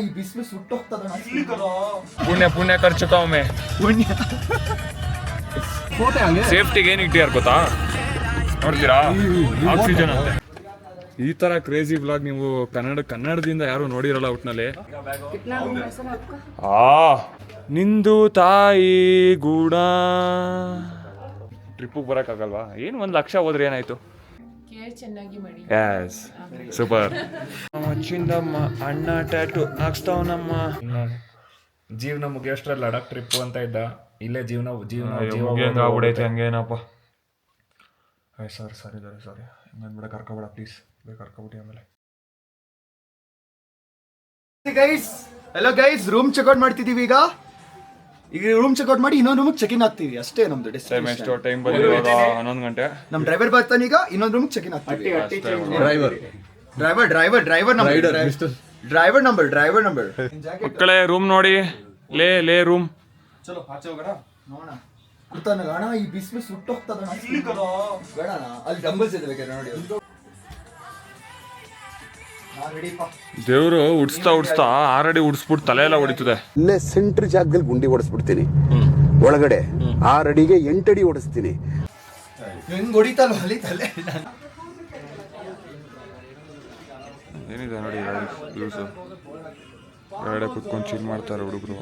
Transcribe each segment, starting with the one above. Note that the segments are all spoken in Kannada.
ಈ ಬಿಸಿಲು ಸುಟ್ಟೋಗ್ತದ ಪುಣ್ಯ ಪುಣ್ಯ कर चुका हूं मैं ಪುಣ್ಯ ಫೋಟೋ ಹಂಗೆ ಸೇಫ್ಟಿಗೆ ಏನು ಇಟ್ಟಿಯಾರ ಗೊತ್ತಾ ನೋಡ್ತೀರಾ ಆಕ್ಸಿಜನ್ ಅಂತೆ ಈ ತರ ಕ್ರೇಜಿ ಬ್ಲಾಗ್ ನೀವು ಕನ್ನಡದಿಂದ ಯಾರು ನೋಡಿರಲ್ಲ ಒಟ್ನಲ್ಲಿ ನಿಂದು ತಾಯಿ ಗೂಡ ಟ್ರಿಪ್ಪಿಗೆ ಬರೋಕ್ಕಾಗಲ್ವಾ ಏನು 1 ಲಕ್ಷ ಹೋದ್ರೆ ಏನಾಯ್ತು ಎಸ್ ಸೂಪರ್ ಚಿಂದಮ್ಮ ಅಣ್ಣ ಟ್ಯಾಟು ಹಾಕ್ಸ್ತಾವನಮ್ಮ ಜೀವನ ಮುಗಿಯೋಷ್ಟ್ರಲ್ಲಿ ಲಡಾಖ್ ಟ್ರಿಪ್ ಅಂತ ಇದ್ದ ಇಲ್ಲೇ ಜೀವನ ಆಗ್ಬಿಡೈತೆ ಹಂಗೇನಪ್ಪ ಸಾರಿ ಹಂಗಂದ್ಬಿಡ ಕರ್ಕೊಬೇಡ ಪ್ಲೀಸ್ ಕರ್ಕೊಬಿಟ್ಟು ಆಮೇಲೆ ಹಲೋ ಗೈಸ್ ರೂಮ್ ಚೆಕ್ಔಟ್ ಮಾಡ್ತಿದೀವಿ ಈಗ ರೂಮ್ ಚೆಕ್ಔಟ್ ಮಾಡಿ ಇನ್ನೊಂದು ರೂಮ್ ಚೆಕ್ ಇನ್ ಆಗ್ತೀವಿ ಅಷ್ಟೇ ನಮ್ದು ಟೈಮ್ ಬಂದು 11 ಗಂಟೆ ನಮ್ ಡ್ರೈವರ್ ಬರ್ತಾನೆ ಈಗ ಇನ್ನೊಂದು ರೂಮ್ ಚೆಕ್ ಇನ್ ಆಗ್ತೀವಿ ಡ್ರೈವರ್ ನಂಬರ್ ಮಕ್ಕಳೇ ರೂಮ್ ನೋಡಿ ಲೇ ರೂಮ್ ಚಲೋ ಆಚೆ ಹೋಗೋಣ ನೋಡೋಣ ಕೂತಾನಲ್ಲ ಅಣ್ಣ ಈ ಬಿಸಿಲು ಸುಟ್ಟೋಗ್ತದ ಬೇಡ ಅಲ್ಲಿ ಡಂಬಲ್ಸ್ ಇದೆ ಬೇಕಾದ್ರೆ ನೋಡಿ ದೇವ್ರು ಉಡ್ಸ್ತಾ ಆಲ್ರೆಡಿ ಉಡ್ಸ್ಬಿಟ್ಟು ತಲೆ ಎಲ್ಲ ಹೊಡಿತದೆ ಇಲ್ಲೇ ಸೆಂಟ್ರ್ ಜಾಗದಲ್ಲಿ ಗುಂಡಿ ಹೊಡಿಸ್ಬಿಡ್ತೀನಿ ಒಳಗಡೆ 6 ಅಡಿಗೆ 8 ಅಡಿ ಹೊಡಿಸ್ತೀನಿ ಹೆಂಗ್ ಹೊಡಿತಲ್ಲ ಅಲ್ಲಿ ತಲೆ ಏನಿದೆ ನೋಡಿ ಯೂಸು ಹೊರಗಡೆ ಕುತ್ಕೊಂಡು ಚಿಲ್ ಮಾಡ್ತಾರೆ ಹುಡುಗರು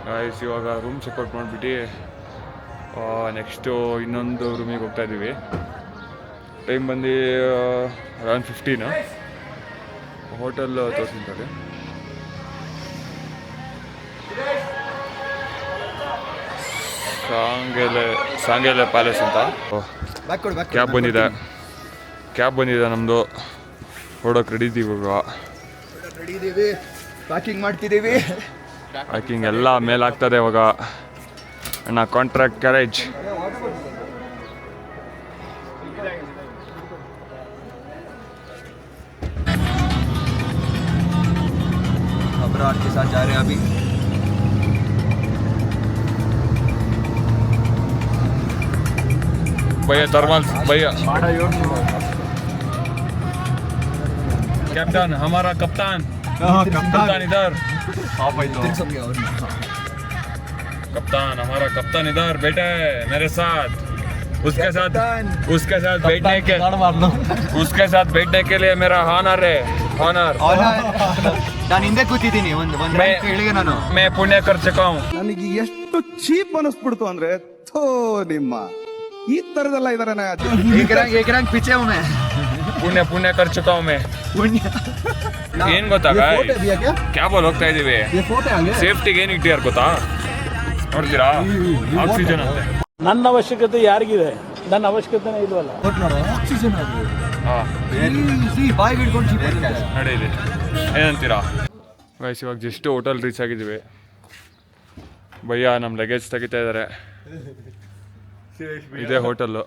ಗಾಯ್ಸ್ ಇವಾಗ ರೂಮ್ ಚೆಕ್ಔಟ್ ಮಾಡಿಬಿಟ್ಟು ನೆಕ್ಸ್ಟು ಇನ್ನೊಂದು ರೂಮಿಗೆ ಹೋಗ್ತಾ ಇದ್ದೀವಿ ಟೈಮ್ ಬಂದು ಅರೌಂಡ್ 15 ಹೋಟೆಲ್ ತೋರಿಸ್ತಾರೆ ಸಾಂಗೇಲೆ ಪ್ಯಾಲೇಸ್ ಅಂತ ಕ್ಯಾಬ್ ಬಂದಿದೆ ನಮ್ಮದು ಹೊರಡೋಕೆ ರೆಡಿ ಇದ್ದೀವಿ ಇವಾಗ ಪ್ಯಾಕಿಂಗ್ ಮಾಡ್ತಿದ್ದೀವಿ ಪ್ಯಾಕಿಂಗ್ ಎಲ್ಲ ಮೇಲಾಗ್ತದೆ ಇವಾಗ ಅಣ್ಣ ಕಾಂಟ್ರಾಕ್ಟ್ ಕ್ಯಾರೇಜ್ अबरार के साथ जा रहे हैं अभी भैया थर्मल भैया कैप्टन हमारा कप्तान इधर कप्तान हमारा कप्तान इधर बैठा है मेरे साथ उसके साथ बैठने के लिए मेरा ऑनर है ऑनर ನಾನು ಹಿಂದೆ ಕೂತಿದ್ದೀನಿ ಒಂದು ನಾನು मैं पुण्य कर चुका हूँ ನನಗೆ ಎಷ್ಟು ಚೀಪ್ ಅನಿಸ್ಬಿಡ್ತು ಅಂದ್ರೆ ಥೋ ನಿಮ್ಮ ಈ ತರದೆಲ್ಲ ಇದಾರೆ ಪಿಚೆ ಒಮ್ಮೆ पुण्य कर चुका हूँ मैं ಏನ್ ಗೊತ್ತಾ ಕ್ಯಾಬಲ್ಲಿ ಹೋಗ್ತಾ ಇದೀವಿ ಸೇಫ್ಟಿಗೆ ಏನ್ ಇಟ್ಟಿಯಾರ ಗೊತ್ತಾ ನೋಡ್ತೀರಾ ಆಕ್ಸಿಜನ್ ಅಂತೆ ನನ್ನ ಅವಶ್ಯಕತೆ ಯಾರಿಗಿದೆ ನನ್ನ ಅವಶ್ಯಕತೆನೇ ಇಲ್ವಲ್ಲ ಆಕ್ಸಿಜನ್ ನಡೆಯಿದೆ ಏನಂತೀರಾ ಗೈಸ್ ಇವಾಗ ಜಸ್ಟ್ ಹೋಟೆಲ್ ರೀಚ್ ಆಗಿದ್ದೀವಿ ಭಯ್ಯ ನಮ್ಮ ಲಗೇಜ್ ತೆಗಿತಾ ಇದ್ದಾರೆ ಇದೇ ಹೋಟೆಲ್ಲು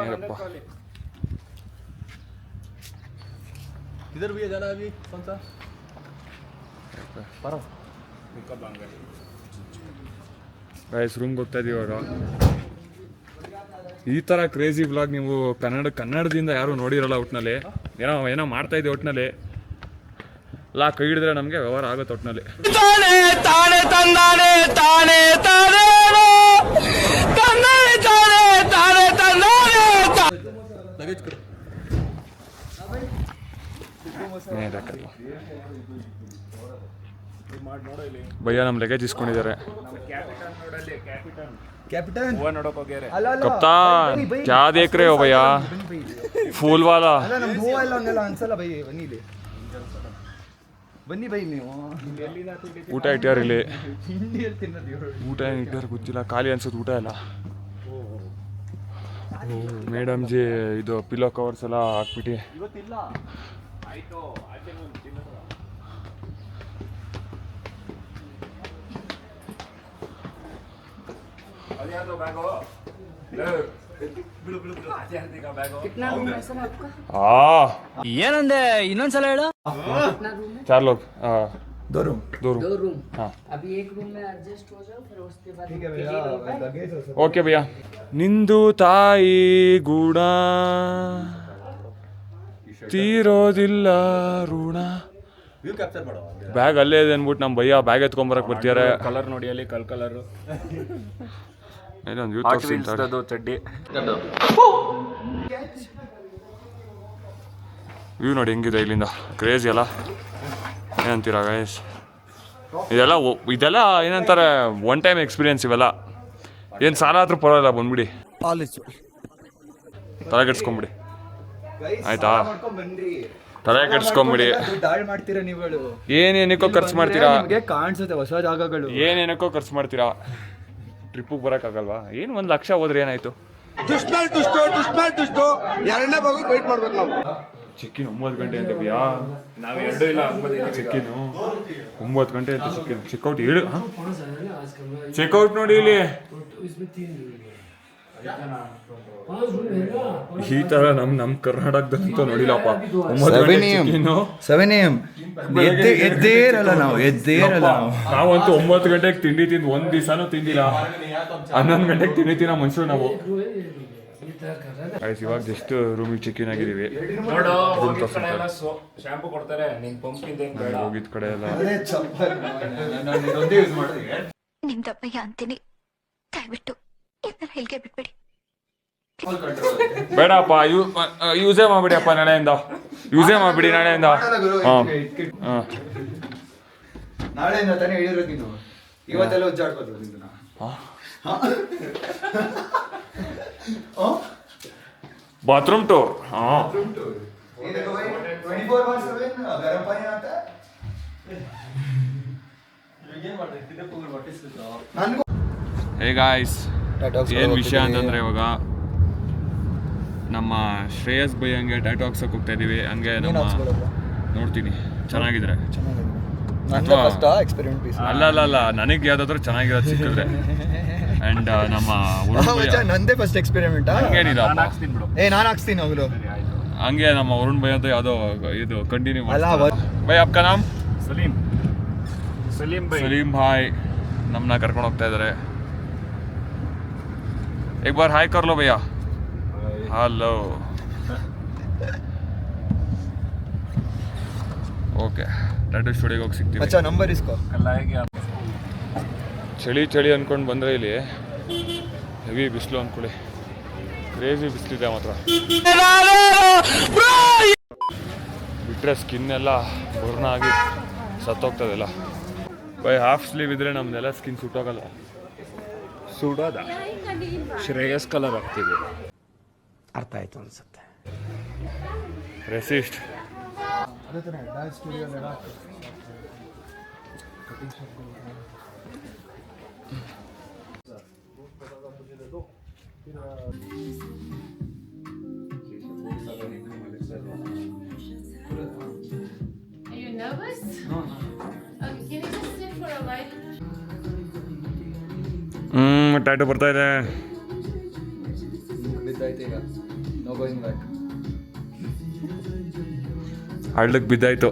ಏನಪ್ಪ इधर भी है जाना अभी कौन सा ಗೈಸ್ ರೂಮ್ಗೆ ಹೋಗ್ತಾ ಇದೀವಿ ಇವಾಗ ಈ ಥರ ಕ್ರೇಜಿ ಬ್ಲಾಗ್ ನೀವು ಕನ್ನಡದಿಂದ ಯಾರು ನೋಡಿರಲ್ಲ ಒಟ್ಟಿನಲ್ಲಿ ಏನೋ ಮಾಡ್ತಾ ಇದ್ದೀವಿ ಒಟ್ಟಿನಲ್ಲಿ ಲಾ ಕೈ ಹಿಡಿದ್ರೆ ನಮಗೆ ವ್ಯವಹಾರ ಆಗುತ್ತೆ ಒಟ್ಟಿನಲ್ಲಿ ಭಯ್ಯ ನಮ್ಮ ಲಗೇಜ್ ಇಸ್ಕೊಂಡಿದ್ದಾರೆ कप्तान क्या देख रहे हो भैया फूल वाला ಬನ್ನಿ ಬೈ ನೀವು ಊಟ ಇಟ್ಟಾರ ಇಲ್ಲಿ ಊಟ ಏನು ಇಟ್ಟಾರ ಗೊತ್ತಿಲ್ಲ ಖಾಲಿ ಅನ್ಸುತ್ತೆ ಊಟ ಎಲ್ಲ ಮೇಡಮ್ ಜಿ ಇದು ಪಿಲೋ ಕವರ್ಸ್ ಎಲ್ಲ ಹಾಕ್ಬಿಟ್ಟು ಏನಂದೆ ಇನ್ನೊಂದ್ಸಲ ಹೇಳು 4 लोग दो रूम हाँ अभी एक रूम में एडजस्ट हो जाओ फिर उसके बाद ಓಕೆ ಭಯ್ಯ. ನಿಂದು ತಾಯಿ ಗೂಡ ತೀರೋದಿಲ್ಲ ಋಣ. ಬ್ಯಾಗ್ ಅಲ್ಲೇ ಇದೆ ಅಂದ್ಬಿಟ್ಟು ನಮ್ಮ ಭಯ್ಯ ಬ್ಯಾಗ್ ಎತ್ಕೊಂಬರಕ್ ಬರ್ತಿದ್ದಾರೆ. ಕಲರ್ ನೋಡಿ ಅಲ್ಲಿ ಕಲರು ಇಲ್ಲೊಂದು ವ್ಯೂ ಚಡ್ಡಿ. ವ್ಯೂ ನೋಡಿ ಹೆಂಗಿದೆ ಇಲ್ಲಿಂದ, ಕ್ರೇಜಿ ಅಲ್ಲ ಏನಂತೀರಾ ಗೈಸ್? ಇದೆಲ್ಲ ಏನಂತಾರೆ ಒನ್ ಟೈಮ್ ಎಕ್ಸ್ಪೀರಿಯನ್ಸ್ ಇವೆಲ್ಲ. ಏನು ಸಾಲ ಆದ್ರೂ ಪರವಾಗಿಲ್ಲ, ಬಂದ್ಬಿಡಿ ತಲೆ ಕೆಡ್ಸ್ಕೊಂಬಿಡಿ ಆಯ್ತಾ? ತಲೆ ಕೆಡ್ಸ್ಕೊಂಬಿಡಿ. ದಾಳಿ ಮಾಡ್ತೀರಾ ನೀವುಗಳು, ಏನೇನಕ್ಕೋ ಖರ್ಚು ಮಾಡ್ತೀರಾ, ಕಾಣಿಸುತ್ತೆ ಹೊಸ ಜಾಗಗಳು, ಏನೇನಕ್ಕೋ ಖರ್ಚು ಮಾಡ್ತೀರಾ. ಟ್ರಿಪ್ಪಿಗೆ ಬರೋಕ್ಕಾಗಲ್ವಾ? ಏನು 1 ಲಕ್ಷ ಹೋದ್ರೆ ಏನಾಯ್ತು? ಚೆಕ್ಕಿನ್ 9 ಗಂಟೆ ಅಂತ ಭಯ್ಯ. ನಾವು 2 ಇಲ್ಲ 9 ಚೆಕ್ಕಿನು 9 ಗಂಟೆ ಅಂತ ಚೆಕ್ಕಿನ್. ಚೆಕ್ಔಟ್ 7. ಚೆಕ್ಔಟ್ ನೋಡಿ ಇಲ್ಲಿ ಈ ತರ ನಮ್ ಕರ್ನಾಟಕದಂತೂ ನೋಡಿಲ್ಲಪ್ಪ. 7 AM ಎದ್ದೇ ಇರಲ್ಲ ನಾವು. ನಾವಂತೂ 9 ಗಂಟೆಗೆ ತಿಂಡಿ ತಿಂದು ಒಂದ್ ದಿವಸನೂ ತಿಂದಿಲ್ಲ. 11 ಗಂಟೆಗೆ ತಿಂಡಿ ತಿನ್ನೋ ಮನುಷ್ಯರು ನಾವು. ಇವಾಗ ಜಸ್ಟ್ ರೂಮಿಗೆ ಚೆಕ್ ಇನ್ ಆಗಿದೀವಿ. ಶಾಂಪು ಕೊಡ್ತಾರೆ, ನಿನ್ ಪಂಪಿಂದ ಬೇಡ. ಹೋಗಿದ್ ಕಡೆ ಎಲ್ಲ ನಿಮ್ದಪ್ಪಯ್ಯ ಅಂತೀನಿ, ದಯವಿಟ್ಟು ಇದನ್ನ ಹೇಳಿಕೆ ಬಿಟ್ಬಿಡಿ. ಬೇಡಪ್ಪ, ಯೂಸೇ ಮಾಡ್ಬಿಡಿಯಪ್ಪ ನಾಳೆಯಿಂದ. ಯೂಸೇ ಮಾಡ್ಬಿಡಿ ನಾಳೆಯಿಂದ. ನಾಳೆಯಿಂದ ತಾನೇ ಹೇಳಿರೋದು ನೀನು. ಇವತ್ತೆಲ್ಲ ಉಜ್ಜಾಡ್ಕೋದು ನಿಂದು. Bathroom tour. ಹೇ ಗಾಯ್ಸ್, ಏನ್ ವಿಷಯ ಅಂತಂದ್ರೆ ಇವಾಗ ನಮ್ಮ ಶ್ರೇಯಸ್ ಬೈ ಹಂಗೆ ಟ್ಯಾಟೂ ಹಾಕ್ಸಕ್ ಹೋಗ್ತಾ ಇದೀವಿ. ಹಂಗೆ ನಮ್ಮ ನೋಡ್ತೀನಿ ಚೆನ್ನಾಗಿದ್ರೆ. ಅಲ್ಲ ನನಗೆ ಯಾವ್ದಾದ್ರು ಚೆನ್ನಾಗಿರೋದು ಸಿಕ್ಕಿದ್ರೆ. ಅಂಡ್ ನಮ್ಮ ನಂದೇ ಫಸ್ಟ್ ಎಕ್ಸ್ಪೆರಿಮೆಂಟ್. ಹಂಗೇನಿಲ್ಲ, ನಾನು ಹಾಕ್ಸ್ತೀನಿ ಅವಳು. ಹಂಗೆ ನಮ್ಮ ವರುಣ್ ಭೈ ಅಂತ ಯಾವ್ದೋ ಇದು ಕಂಟಿನ್ಯೂ ಭೈ. आपका नाम? सलीम भाई ನಮ್ಮನ್ನ ಕರ್ಕೊಂಡು ಹೋಗ್ತಾ ಇದ್ದಾರೆ. एक बार हाय कर लो भैया. हेलो. ಓಕೆ, ಟ್ಯಾಟೂ ಸ್ಟುಡಿಯೋಗೆ ಹೋಗಿ ಸಿಗ್ತೀವಿ. अच्छा नंबर इसको ಚಳಿ ಅನ್ಕೊಂಡು ಬಂದರೆ ಇಲ್ಲಿ ಹೆವಿ ಬಿಸಿಲು ಅಂದ್ಕೊಳ್ಳಿ. ಕ್ರೇಜಿ ಬಿಸಿಲಿದೆ ಮಾತ್ರ. ಬಿಟ್ಟರೆ ಸ್ಕಿನ್ ಎಲ್ಲ ಬರ್ನ್ ಆಗಿ ಸತ್ತೋಗ್ತದೆಲ್ಲ. ಬೈ ಹಾಫ್ ಸ್ಲೀವ್ ಇದ್ರೆ ನಮ್ದೆಲ್ಲ ಸ್ಕಿನ್ ಸುಟ್ಟೋಗಲ್ಲ. ಸುಡೋದ ಶ್ರೇಯಸ್ ಕಲರ್ ಹಾಕ್ತೀವಿ. ಅರ್ಥ ಆಯ್ತು ಅನ್ಸುತ್ತೆ. Resist. Are you nervous? No. Okay, can you just sit for a while? Tattoo ಬರ್ತಾ ಇದೆ. ಹಳ್ಳಕ್ಕೆ ಬಿದ್ದಾಯ್ತು.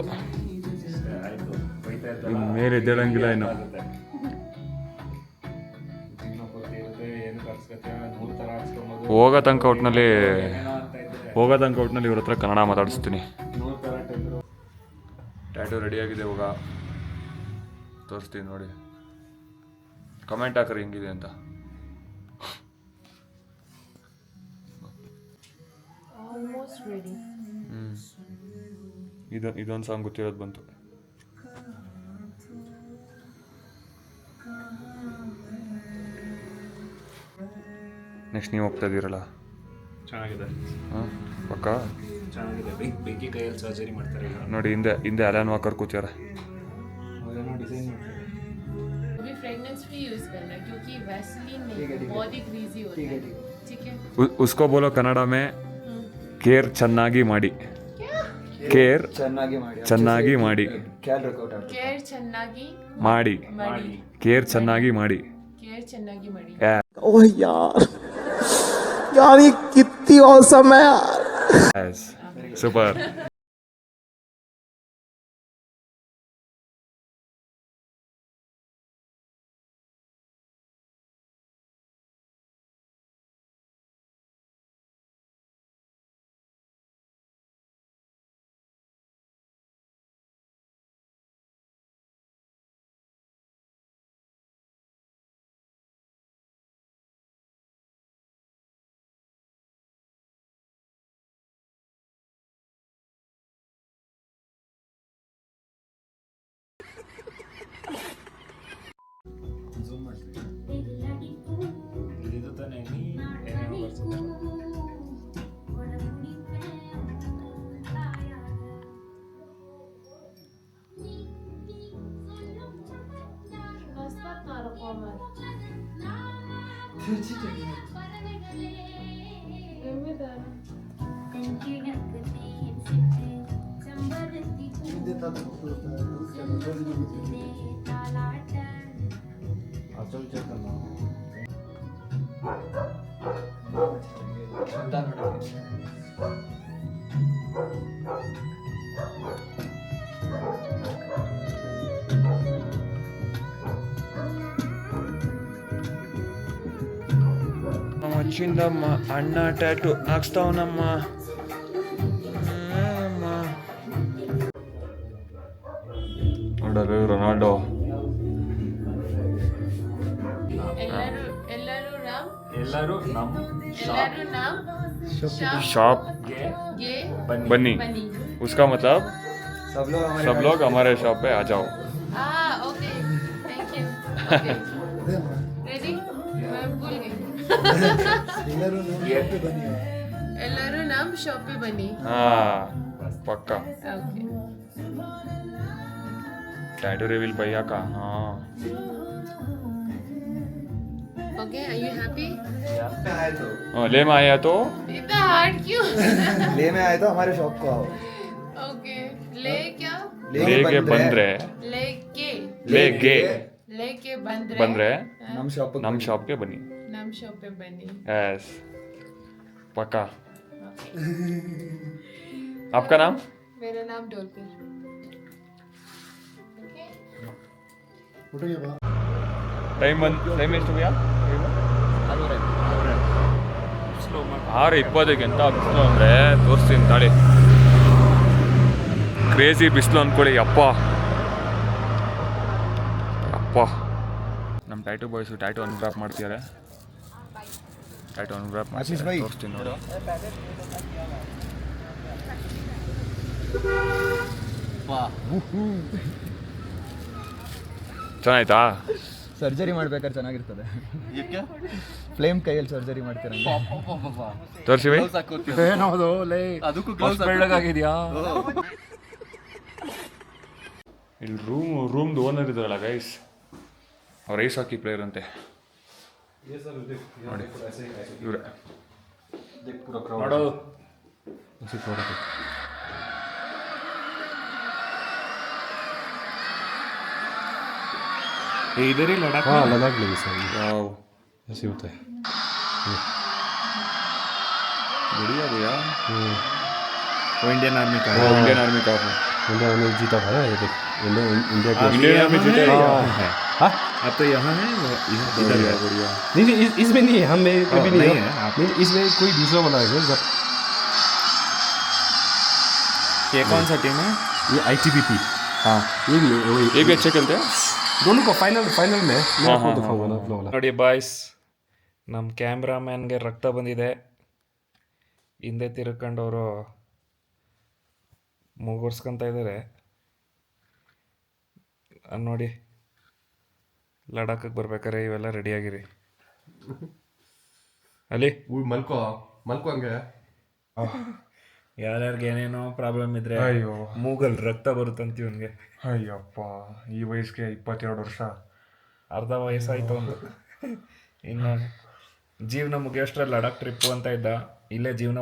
ಮೇಲೆ ಎದ್ದೇಳಂಗಿಲ್ಲ ಇನ್ನು. ಹೋಗೋ ತನಕ ಒಟ್ಟಿನಲ್ಲಿ ಇವ್ರ ಹತ್ರ ಕನ್ನಡ ಮಾತಾಡಿಸ್ತೀನಿ. ಟ್ಯಾಟೂ ರೆಡಿಯಾಗಿದೆ, ಇವಾಗ ತೋರಿಸ್ತೀನಿ ನೋಡಿ. ಕಮೆಂಟ್ ಹಾಕ್ರಿ ಹೆಂಗಿದೆ ಅಂತ. Almost ready. ಇದೊಂದು ಸಾಂಗ್ ಗೊತ್ತಿರೋದು ಬಂತು. ನೆಕ್ಸ್ಟ್ ನೀವು ಹೋಗ್ತಾ ಇದ್ದೀರಲ್ಲ, ಚೆನ್ನಾಗಿದೆ. ಹಾಂ ಪಕ್ಕ ಚೆನ್ನಾಗಿದೆ. ಬೆಂಕಿ ಕೈಯಲ್ಲಿ ಸರ್ಜರಿ ಮಾಡ್ತಾರೆ ಈಗ ನೋಡಿ. ಹಿಂದೆ ಅಲಾನ್ ವಾಕರ್ ಕೂತ್ಯಾರ. ಡಿಸೈನ್ ಮಾಡ್ತಾರೆ. अभी फ्रेगनेंस फ्री यूज करना क्योंकि वैसलीन में बहुत ही ग्रीजी होता है. ठीक है. उसको बोलो ಕನ್ನಡ में ಕೇರ್ ಚೆನ್ನಾಗಿ ಮಾಡಿ. ಕೇರ್ ಚೆನ್ನಾಗಿ ಮಾಡಿ. ಕೇರ್ ಚೆನ್ನಾಗಿ ಮಾಡಿ. ಕೇರ್ ಚೆನ್ನಾಗಿ ಮಾಡಿ. ಕೇರ್ ಚೆನ್ನಾಗಿ ಮಾಡಿ. ओह यार ये कितनी औसम है यार. ಸೂಪರ್. ಇದು ತಾನೇ ನೀ ಏನೇನೋ ಬರ್ಸಿದ್ದೆ. వచ్చిಂದಮ್ಮ ಅಣ್ಣ ಟ್ಯಾಟು ಹಾಕ್ಸ್ತಾವನಮ್ಮ. ನೋಡಲು ರೊನಾಲ್ಡೋ. ಎಲ್ಲರೂ ನಮ್ಮ शॉप बन्नी, उसका मतलब सब लोग हमारे शॉप पे आ जाओ. ओके थैंक यू रेडी मैं भूल गई ಎಲ್ಲರೂ ನಮ್ಮ ಶಾಪ್ ಬನ್ನಿ. हाँ पक्का. ओके टैटू रिवील भैया का. हाँ ओके आर यू हैप्पी? ले में आया तो इतना हार्ड क्यों? ले में आए तो हमारे शॉप को आओ. ओके ले क्या? लेके ಬಂದ್ರೆ लेके लेके ಬಂದ್ರೆ ಬಂದ್ರೆ ನಮ್ಮ ಶಾಪ್ ನಮ್ಮ ಶಾಪ್ಗೆ ಬನ್ನಿ. ನಮ್ಮ ಶಾಪ್ ಬನ್ನಿ. यस पक्का. आपका नाम? मेरा नाम डोलकर. ಟೈಮ್ ಎಷ್ಟು ಭಯ್ಯ? 6:20 ಅಂತ ಬಿಸಿಲು ಅಂದರೆ ತೋರಿಸ್ತೀನಿ ತಾಳಿ. ಕ್ರೇಜಿ ಬಿಸಿಲು ಅಂದ್ಕೊಳ್ಳಿ. ಅಪ್ಪ ನಮ್ಮ ಟ್ಯಾಟೂ ಬಾಯ್ಸು ಟ್ಯಾಟೂ ಅನ್ವ್ರಾಪ್ ಮಾಡ್ತಿದ್ದಾರೆ. ಟ್ಯಾಟೂ ಅನ್ವ್ರಾಪ್ ಆಶೀಶ್ ಭಾಯ್. ತೋರಿಸ್ತೀನಿ ನೋಡಿ. ಚೆನ್ನಾಯ್ತಾ? ಸರ್ಜರಿ ಮಾಡ್ಬೇಕಾದ್ರೆ ಚೆನ್ನಾಗಿರ್ತದೆ. ಫ್ಲೇಮ್ ಕೈಯಲ್ಲಿ ಸರ್ಜರಿ ಮಾಡ್ತೀರ ತೋರಿಸಿ ಭಯ್. ಇಲ್ಲಿ ರೂಮ್ದು ಓನರ್ ಇದ್ದಾರಲ್ಲ ಗೈಸ್, ಅವ್ರು ಐಸ್ ಹಾಕಿ ಪ್ಲೇಯರ್ ಅಂತೆ ನೋಡಿ. ಇವ್ರೆ इधर ही लड़ाक. हाँ लद्दाख में भी सर वाओ ऐसे होता है. बढ़िया भैया. वो इंडियन आर्मी का है. इंडियन आर्मी का है. इंडिया में जीता था ना ये देख. इंडिया के इंडियन आर्मी जीते है. हाँ अब तो यहाँ है इधर है. बढ़िया. नहीं इसमें नहीं है. हम में कभी नहीं है. है. इसमें कोई दूसरा वाला है जब ये कौन सा टीम है? ये ITBP. हाँ ये भी अच्छे खेलते हैं दोनों को फाइनल में मैं आपको दिखाऊंगा ना अपना वाला. ನೋಡಿ ಬಾಯ್ಸ್, ನಮ್ಮ ಕ್ಯಾಮ್ರಾಮ್ಯಾನ್ಗೆ ರಕ್ತ ಬಂದಿದೆ. ಹಿಂದೆ ತಿರ್ಕೊಂಡವರು ಮೂಗುರ್ಸ್ಕೊಂತ ಇದ್ದಾರೆ ನೋಡಿ. ಲಡಾಖಕ್ಕೆ ಬರ್ಬೇಕಾರೆ ಇವೆಲ್ಲ ರೆಡಿಯಾಗಿರಿ. ಅಲ್ಲಿ ಮಲ್ಕೋ ಹಂಗೆ ಯಾರ್ಯಾರಿಗೆ ಏನೇನೋ ಪ್ರಾಬ್ಲಮ್ ಇದ್ರೆ ಅಯ್ಯೋ ಮೂಗಲ್ ರಕ್ತ ಬರುತ್ತಂತ ಇವನ್ಗೆ. ಅಯ್ಯಪ್ಪ ಈ ವಯಸ್ಸಿಗೆ 22 ವರ್ಷ, ಅರ್ಧ ವಯಸ್ಸಾಯ್ತು ಒಂದು. ಇನ್ನು ಜೀವನ ಮುಗಿಯೋಷ್ಟ್ರಲ್ಲಿ ಲಡಾಖ್ ಟ್ರಿಪ್ಪು ಅಂತ ಇದ್ದ. ಇಲ್ಲೇ ಜೀವನ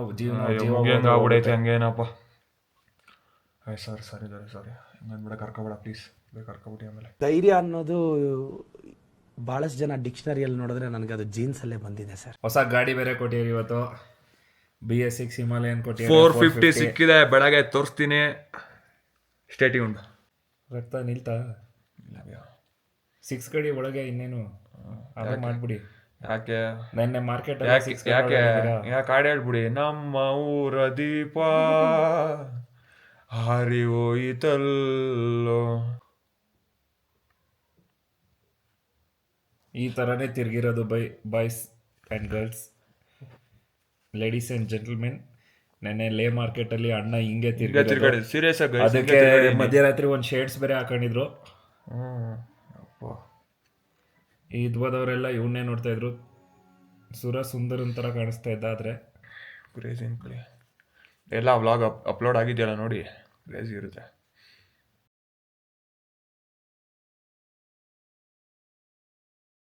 ಆಗ್ಬಿಡೈತೆ ಹಂಗೇನಪ್ಪ. ಸರಿ ಹಂಗಂದ್ಬಿಡ ಕರ್ಕೊಬೇಡ ಪ್ಲೀಸ್. ಕರ್ಕೊಬಿಟ್ಟು ಆಮೇಲೆ ಧೈರ್ಯ ಅನ್ನೋದು ಬಹಳಷ್ಟು ಜನ ಡಿಕ್ಷನರಿಯಲ್ಲಿ ನೋಡಿದ್ರೆ ನನಗೆ ಅದು ಜೀನ್ಸ್ ಅಲ್ಲೇ ಬಂದಿದೆ ಸರ್. ಹೊಸ ಗಾಡಿ ಬೇರೆ ಕೊಟ್ಟಿರಿ ಇವತ್ತು. BS6 ಹಿಮಾಲಯನ್ ಕೊಟ್ಟಿರಿ. 450 ಸಿಕ್ಕಿದೆ ಬೆಳಗ್ಗೆ, ತೋರಿಸ್ತೀನಿ. Stay tuned. ರಕ್ತ ನಿಲ್ತಾ 6 ಗಡಿ ಒಳಗೆ ಇನ್ನೇನು ಅದು ಮಾಡ್ಬಿಡಿ. ಯಾಕೆ ನೆನ್ನೆ ಮಾರ್ಕೆಟ್ ಯಾಕೆ ಹಾಡು ಹೇಳ್ಬಿಡಿ. ನಮ್ಮ ಊರ ದೀಪ ಹಾರಿ ಹೋಯಿತಲ್ಲೋ. ಈ ಥರನೇ ತಿರ್ಗಿರೋದು boys and girls, ladies and gentlemen. ನೆನ್ನೆ ಲೇ ಮಾರ್ಕೆಟಲ್ಲಿ ಅಣ್ಣ ಹಿಂಗೆ ತಿರ್ಗಾಡಿ ಸೀರಿಯಸ್ ಆಗಿ. ಅದಕ್ಕೆ ಮಧ್ಯರಾತ್ರಿ ಒಂದು ಶೇಡ್ಸ್ ಬೇರೆ ಹಾಕೊಂಡಿದ್ರು. ಇದು ಹೋದವರೆಲ್ಲ ಇವನ್ನೇ ನೋಡ್ತಾ ಇದ್ರು. ಸುರ ಸುಂದರನ್ ಥರ ಕಾಣಿಸ್ತಾ ಇದ್ದ, ಆದರೆ ಕ್ರೇಜಿ ಎಲ್ಲ ವ್ಲಾಗ್ ಅಪ್ಲೋಡ್ ಆಗಿದೆಯಲ್ಲ ನೋಡಿ, ಕ್ರೇಜಿ ಇರುತ್ತೆ.